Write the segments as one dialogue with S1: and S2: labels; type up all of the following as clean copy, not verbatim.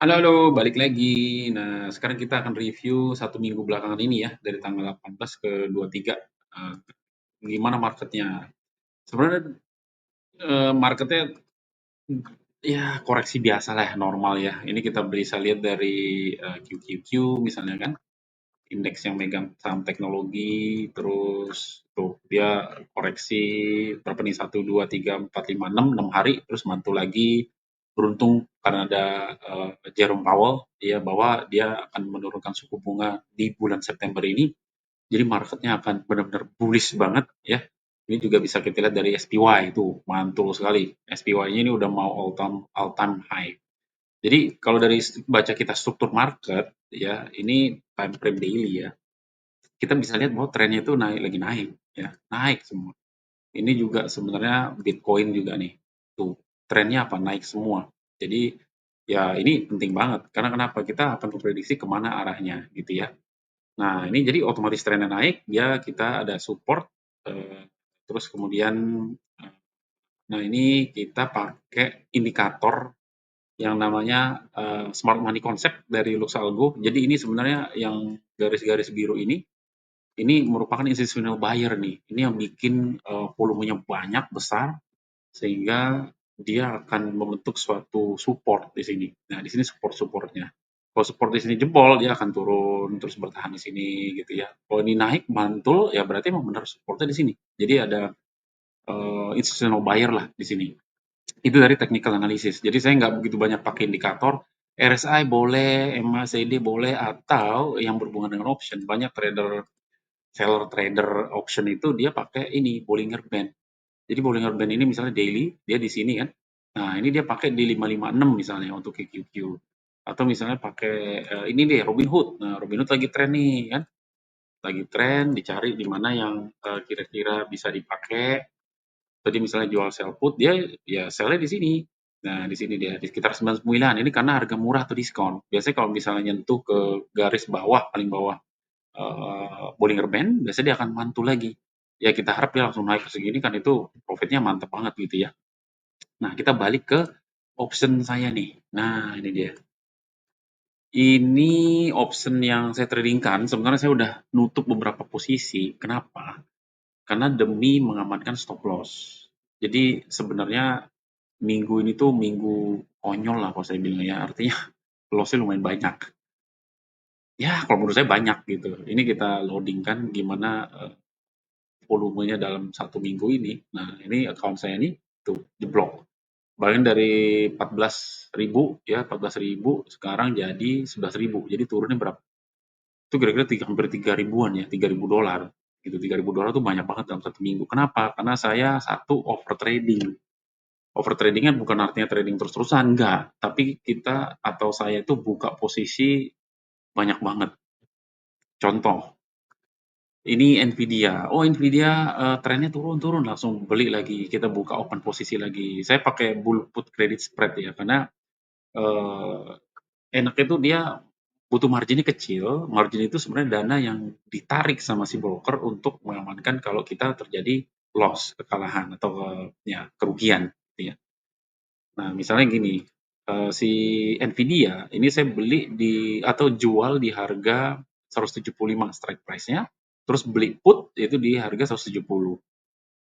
S1: Halo, halo, balik lagi. Nah, sekarang kita akan review 1 minggu belakangan ini ya, dari tanggal 18 ke 23. Eh, Gimana marketnya? Sebenarnya marketnya ya koreksi biasa lah, normal ya. Ini kita bisa lihat dari QQQ misalnya kan, indeks yang megang saham teknologi, terus tuh dia koreksi berapa nih, 1, 2, 3, 4, 5, 6, 6 hari, terus mantul lagi. Beruntung karena ada Jerome Powell ya, bahwa dia akan menurunkan suku bunga di bulan September ini, jadi marketnya akan benar-benar bullish banget ya. Ini juga bisa kita lihat dari SPY, itu mantul sekali. SPY-nya ini udah mau all time high. Jadi kalau dari baca kita struktur market ya, ini time frame daily ya, kita bisa lihat bahwa trennya itu naik, lagi naik ya, naik semua. Ini juga sebenarnya Bitcoin juga nih, tuh trennya apa, naik semua. Jadi ya ini penting banget karena kenapa, kita akan memprediksi kemana arahnya gitu ya. Nah ini jadi otomatis trennya naik ya, kita ada support, eh, terus kemudian eh, nah ini kita pakai indikator yang namanya smart money concept dari Luxalgo. Jadi ini sebenarnya yang garis-garis biru ini merupakan institutional buyer nih. Ini yang bikin volumenya banyak, besar, sehingga dia akan membentuk suatu support di sini. Nah, di sini support-supportnya. Kalau support di sini jebol, dia akan turun terus bertahan di sini gitu ya. Kalau ini naik mantul, ya berarti memang benar supportnya di sini. Jadi ada institutional buyer lah di sini. Itu dari technical analysis. Jadi saya nggak begitu banyak pakai indikator. RSI boleh, MACD boleh, atau yang berhubungan dengan option. Banyak trader, seller trader option itu dia pakai ini Bollinger Band. Jadi Bollinger Band ini misalnya daily, dia di sini kan. Nah, ini dia pakai di 556 misalnya untuk QQQ. Atau misalnya pakai ini deh Robinhood. Nah, Robinhood lagi tren nih kan. Lagi tren, dicari di mana yang kira-kira bisa dipakai. Tadi misalnya jual sell put, dia ya sell di sini. Nah, di sini dia di sekitar 99. Ini karena harga murah atau diskon. Biasanya kalau misalnya nyentuh ke garis bawah, paling bawah Bollinger Band, biasanya dia akan mantul lagi. Ya kita harap dia langsung naik ke segini kan, itu profitnya mantap banget gitu ya. Nah, kita balik ke option saya nih. Nah, ini dia. Ini option yang saya tradingkan, sebenarnya saya udah nutup beberapa posisi. Kenapa? Karena demi mengamankan stop loss. Jadi sebenarnya minggu ini tuh minggu konyol lah kalau saya bilang ya. Artinya loss-nya lumayan banyak. Ya, kalau menurut saya banyak gitu. Ini kita loadingkan gimana volumenya dalam 1 minggu ini. Nah, ini account saya nih tuh jeblok. Bayangin dari 14.000 ya, 14.000 sekarang jadi 11.000. Jadi turunnya berapa? Itu kira-kira hampir 3 ribuan ya, 3.000 dolar. Gitu, 3.000 dolar itu banyak banget dalam 1 minggu. Kenapa? Karena saya satu over trading. Over trading kan bukan artinya trading terus-terusan, enggak. Tapi kita atau saya itu buka posisi banyak banget. Contoh, ini Nvidia. Oh, Nvidia trennya turun-turun, langsung beli lagi. Kita buka open posisi lagi. Saya pakai bull put credit spread ya, karena eh, enaknya tuh dia butuh marginnya kecil. Margin itu sebenarnya dana yang ditarik sama si broker untuk mengamankan kalau kita terjadi loss, kekalahan atau ya kerugian. Gitu ya. Nah, misalnya gini, si Nvidia ini saya beli di atau jual di harga 175 strike price-nya, terus beli put itu di harga 170.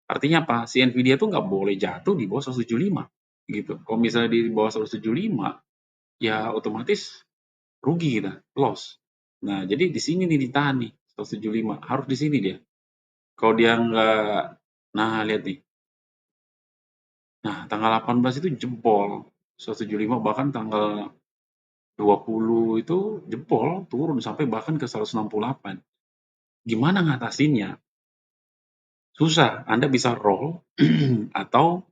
S1: Artinya apa? Si Nvidia tuh nggak boleh jatuh di bawah 175 gitu. Kalau misalnya di bawah 175, ya otomatis rugi kita, loss. Nah, jadi di sini nih ditahan nih, 175, harus di sini dia. Kalau dia nggak, nah lihat nih, nah tanggal 18 itu jebol, 175, bahkan tanggal 20 itu jebol, turun sampai bahkan ke 168. Gimana ngatasinnya? Susah, Anda bisa roll atau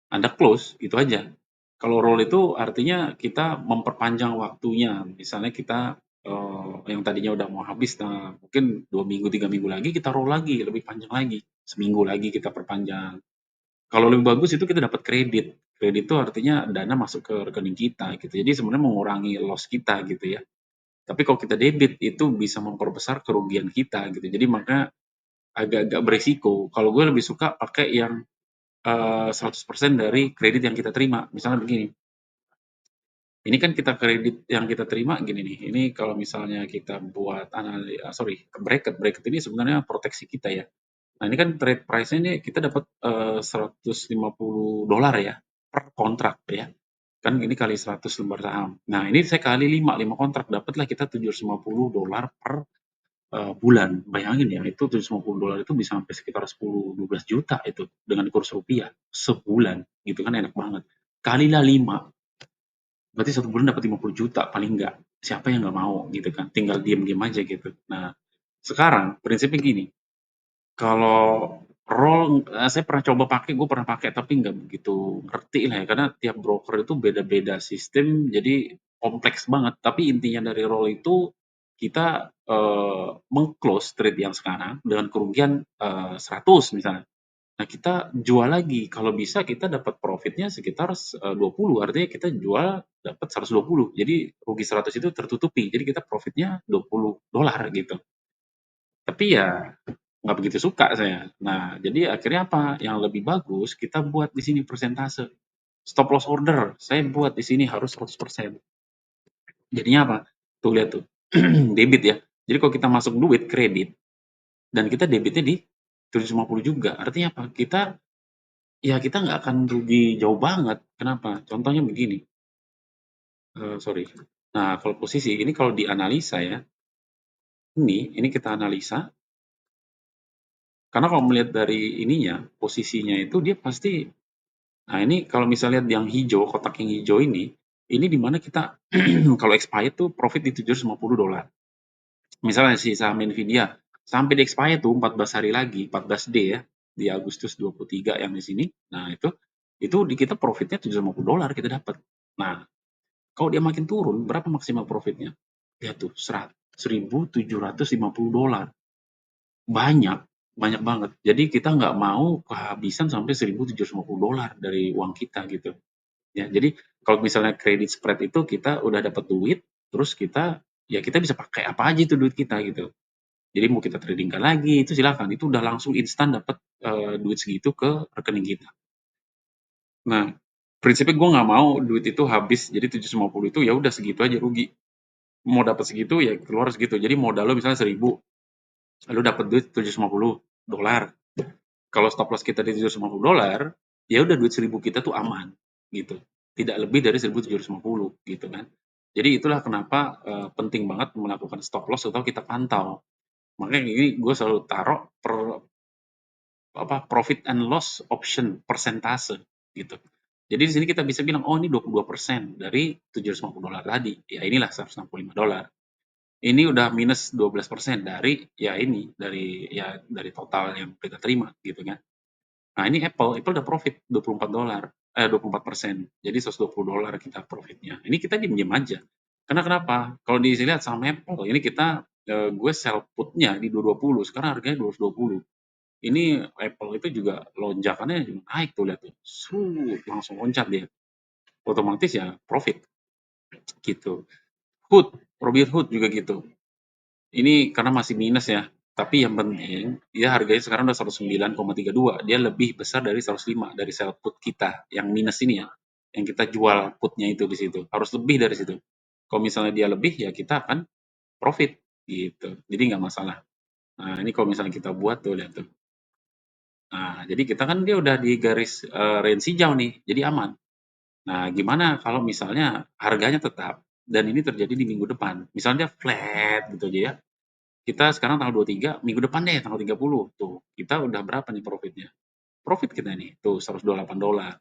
S1: Anda close, itu aja. Kalau roll itu artinya kita memperpanjang waktunya. Misalnya kita yang tadinya udah mau habis, nah mungkin 2 minggu, 3 minggu lagi kita roll lagi, lebih panjang lagi. Seminggu lagi kita perpanjang. Kalau lebih bagus itu kita dapat kredit. Kredit itu artinya dana masuk ke rekening kita gitu. Jadi sebenarnya mengurangi loss kita gitu ya. Tapi kalau kita debit itu bisa memperbesar kerugian kita gitu. Jadi makanya agak-agak beresiko. Kalau gue lebih suka pakai yang 100% dari kredit yang kita terima. Misalnya begini, Ini kan kita kredit yang kita terima gini nih, ini kalau misalnya kita buat bracket, bracket ini sebenarnya proteksi kita ya. Nah ini kan trade price-nya ini kita dapat $150 ya per kontrak ya. Kan ini kali 100 lembar saham. Nah ini saya kali 5 kontrak dapatlah kita $750 per bulan. Bayangin ya, itu $750 itu bisa sampai sekitar 10-12 juta itu dengan kurs rupiah sebulan gitu kan, enak banget. Kalilah 5, berarti satu bulan dapat 50 juta paling enggak. Siapa yang nggak mau gitu kan? Tinggal diam-diam aja gitu. Nah, sekarang prinsipnya gini, kalau roll saya pernah coba pakai, gue pernah pakai tapi nggak begitu ngerti lah ya, karena tiap broker itu beda-beda sistem, jadi kompleks banget. Tapi intinya dari roll itu kita meng-close trade yang sekarang dengan kerugian 100 misalnya. Nah, kita jual lagi, kalau bisa kita dapat profitnya sekitar 20, artinya kita jual dapat 120. Jadi rugi 100 itu tertutupi. Jadi kita profitnya $20 gitu. Tapi ya nggak begitu suka saya. Nah, jadi akhirnya apa? Yang lebih bagus kita buat di sini persentase. Stop loss order, saya buat di sini harus 100%. Jadinya apa? Tuh lihat tuh. Debit ya. Jadi kalau kita masuk duit kredit dan kita debitnya di 750 juga. Artinya apa? Kita nggak akan rugi jauh banget. Kenapa? Contohnya begini. Sorry. Nah, kalau posisi ini kalau dianalisa ya, ini kita analisa. Karena kalau melihat dari ininya, posisinya itu dia pasti. Nah, ini kalau misalnya lihat yang hijau, kotak yang hijau ini di mana kita kalau expired tuh profit di $750. Misalnya si saham Nvidia sampai di expired tuh 14 hari lagi, 14D ya, di Agustus 23 yang di sini. Nah, itu di kita profitnya $750 kita dapat. Nah, kalau dia makin turun, berapa maksimal profitnya? Lihat tuh, $1.750. Banyak, banyak banget. Jadi kita nggak mau kehabisan sampai $1.750 dari uang kita gitu. Ya, jadi kalau misalnya credit spread itu kita udah dapat duit, terus kita bisa pakai apa aja itu duit kita gitu. Jadi mau kita tradingkan lagi itu silakan, itu udah langsung instan dapat duit segitu ke rekening kita. Nah, prinsipnya gue nggak mau duit itu habis, jadi 750 itu ya udah segitu aja rugi. Mau dapat segitu ya keluar segitu. Jadi modal lo misalnya 1.000, lo dapat duit $750. Kalau stop loss kita di $750, ya udah duit 1.000 kita tuh aman gitu. Tidak lebih dari 1.750 gitu kan. Jadi itulah kenapa penting banget melakukan stop loss atau kita pantau. Makanya ini gue selalu taruh profit and loss option persentase gitu. Jadi di sini kita bisa bilang, oh ini 22% dari $750 tadi. Ya inilah $165. Ini udah minus 12% dari dari total yang kita terima gitu kan. Nah, ini Apple udah profit $24, 24%. Jadi $120 kita profitnya. Ini kita diam-diam aja. Karena kenapa? Kalau dilihat saham Apple, ini gue sell put-nya di 220, sekarang harganya 220. Ini Apple itu juga lonjakannya juga naik tuh, lihat tuh. Langsung loncat dia. Otomatis ya profit gitu. Robinhood juga gitu. Ini karena masih minus ya, tapi yang penting dia harganya sekarang udah 109,32. Dia lebih besar dari 105 dari sell put kita yang minus ini ya. Yang kita jual putnya itu di situ. Harus lebih dari situ. Kalau misalnya dia lebih ya kita akan profit gitu. Jadi nggak masalah. Nah, ini kalau misalnya kita buat tuh lihat tuh. Nah, jadi kita kan dia udah di garis range hijau nih, jadi aman. Nah, gimana kalau misalnya harganya tetap dan ini terjadi di minggu depan. Misalnya dia flat gitu aja ya. Kita sekarang tanggal 23, minggu depan deh tanggal 30. Tuh, kita udah berapa nih profitnya? Profit kita nih, tuh $128.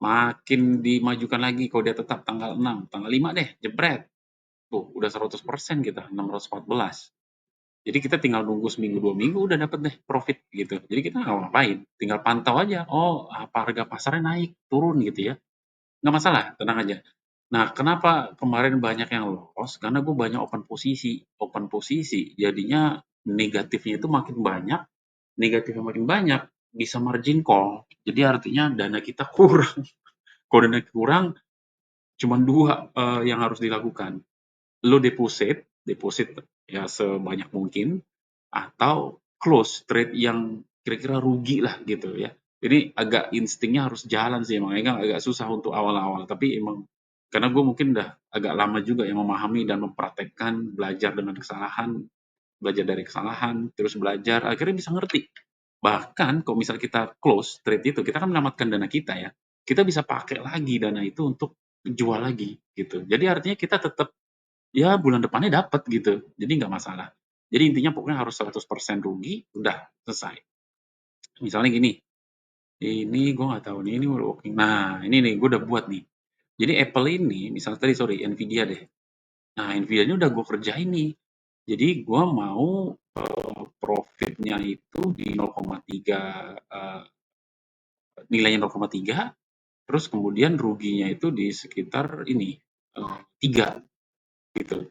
S1: Makin dimajukan lagi kalau dia tetap tanggal 6, tanggal 5 deh, jebret. Tuh, udah 100% kita, 614. Jadi kita tinggal nunggu seminggu 2 minggu udah dapat deh profit gitu. Jadi kita nggak ngapain, tinggal pantau aja. Oh, apa harga pasarnya naik, turun gitu ya. Nggak masalah, tenang aja. Nah, kenapa kemarin banyak yang loss? Karena gue banyak open posisi. Open posisi, jadinya negatifnya itu makin banyak, negatifnya makin banyak, bisa margin call. Jadi artinya dana kita kurang. Kalau dana kurang, cuma dua yang harus dilakukan. Lo deposit ya sebanyak mungkin, atau close trade yang kira-kira rugi lah gitu ya. Jadi agak instingnya harus jalan sih, makanya agak susah untuk awal-awal. Tapi emang Karena gue mungkin udah agak lama juga yang memahami dan mempraktekkan belajar dengan kesalahan, belajar dari kesalahan, terus belajar, akhirnya bisa ngerti. Bahkan kalau misal kita close trade itu, kita kan menyelamatkan dana kita ya, kita bisa pakai lagi dana itu untuk jual lagi gitu. Jadi artinya kita tetap ya bulan depannya dapat gitu, jadi nggak masalah. Jadi intinya pokoknya harus 100% rugi, udah selesai. Misalnya gini, ini gue nggak tahu nih, ini udah working. Nah, ini nih gue udah buat nih. Jadi Apple ini, misalnya tadi sorry, Nvidia deh. Nah, Nvidia ini udah gue kerjain nih. Jadi gue mau profitnya itu di 0,3, nilainya 0,3, terus kemudian ruginya itu di sekitar ini 3 gitu.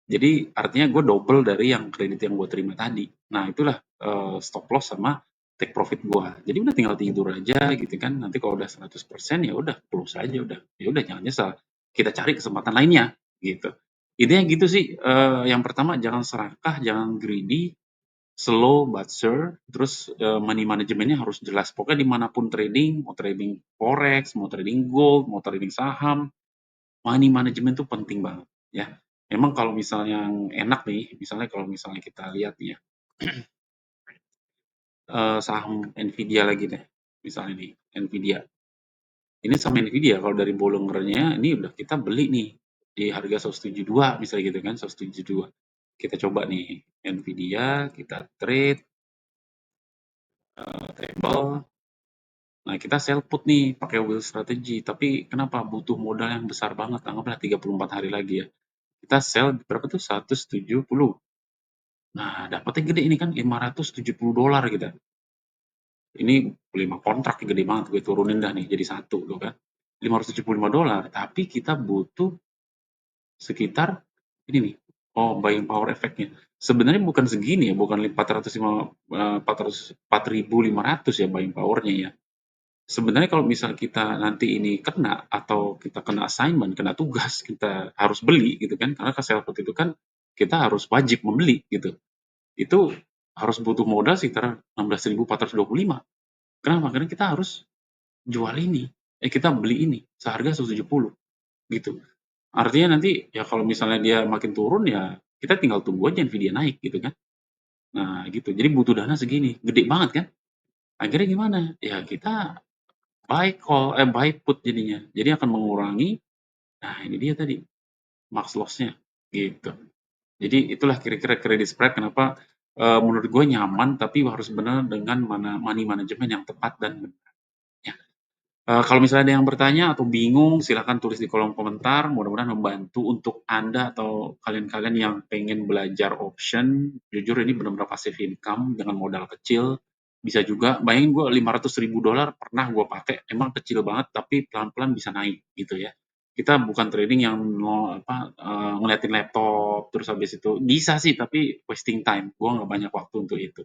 S1: Jadi artinya gue double dari yang kredit yang gue terima tadi. Nah itulah stop loss sama take profit gue. Jadi udah tinggal tidur aja gitu kan. Nanti kalau udah 100% ya udah close aja udah. Ya udah jangan nyesal. Kita cari kesempatan lainnya gitu. Intinya gitu sih. Yang pertama jangan serakah, jangan greedy, slow but sure. Terus money manajemennya harus jelas. Pokoknya dimanapun trading, mau trading forex, mau trading gold, mau trading saham, money management tuh penting banget ya. Memang kalau misalnya yang enak nih, misalnya kalau misalnya kita lihat nih ya, saham Nvidia lagi deh, misalnya nih Nvidia. Ini saham Nvidia kalau dari Bollingernya ini udah kita beli nih di harga 172 misalnya gitu kan, 172. Kita coba nih Nvidia, kita trade table. Nah, kita sell put nih pakai wheel strategy, tapi kenapa butuh modal yang besar banget, anggaplah 34 hari lagi ya. Kita sell berapa tuh? 170. Nah, dapatnya gede ini kan $570 kita. Ini 5 kontrak gede banget gue turunin dah nih jadi satu tuh kan. $575, tapi kita butuh sekitar ini nih. Oh, buying power efeknya. Sebenarnya bukan segini ya, bukan 4.500 ya buying powernya ya. Sebenarnya kalau misal kita nanti ini kena atau kita kena assignment, kena tugas, kita harus beli gitu kan. Karena ke sell put itu kan kita harus wajib membeli gitu. Itu harus butuh modal sekitar 16.425. Kenapa? Karena kita harus jual ini, kita beli ini seharga 170 gitu. Artinya nanti ya kalau misalnya dia makin turun ya kita tinggal tunggu aja Nvidia naik gitu kan. Nah gitu. Jadi butuh dana segini, gede banget kan. Akhirnya gimana? Ya kita buy put jadinya. Jadi akan mengurangi. Nah ini dia tadi max loss-nya gitu. Jadi itulah kira-kira credit spread kenapa menurut gue nyaman tapi harus benar dengan money management yang tepat dan benar. Ya. Kalau misalnya ada yang bertanya atau bingung, silakan tulis di kolom komentar. Mudah-mudahan membantu untuk Anda atau kalian-kalian yang pengen belajar option. Jujur ini benar-benar passive income dengan modal kecil. Bisa juga, bayangin gue $500.000 pernah gue pakai, emang kecil banget tapi pelan-pelan bisa naik gitu ya. Kita bukan trading yang ngeliatin laptop terus habis itu bisa sih tapi wasting time. Gue nggak banyak waktu untuk itu.